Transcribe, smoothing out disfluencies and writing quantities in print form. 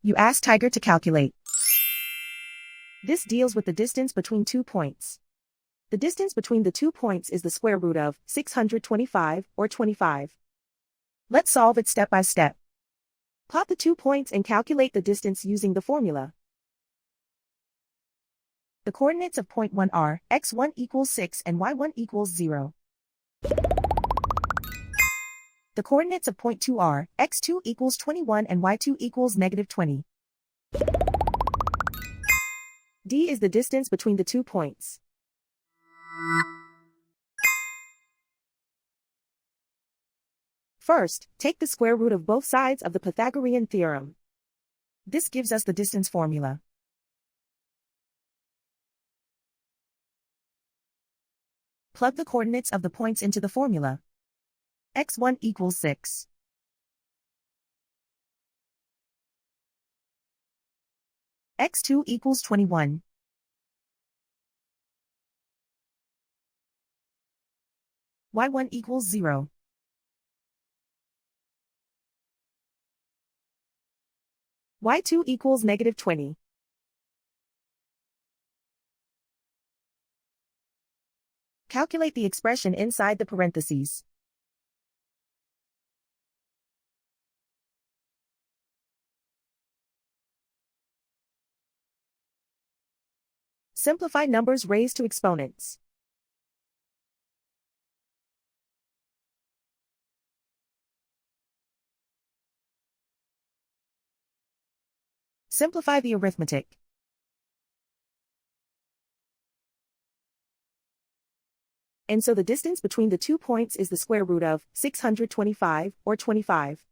You ask Tiger to calculate. This deals with the distance between 2 points. The distance between the 2 points is the square root of 625, or 25. Let's solve it step by step. Plot the 2 points and calculate the distance using the formula. The coordinates of point 1 are x1 equals 6 and y1 equals 0. The coordinates of point 2 are x2 equals 21 and y2 equals -20. D is the distance between the 2 points. First, take the square root of both sides of the Pythagorean theorem. This gives us the distance formula. Plug the coordinates of the points into the formula. x1 equals 6. x2 equals 21. y1 equals 0. y2 equals -20. Calculate the expression inside the parentheses. Simplify numbers raised to exponents. Simplify the arithmetic. And so the distance between the 2 points is the square root of 625, or 25.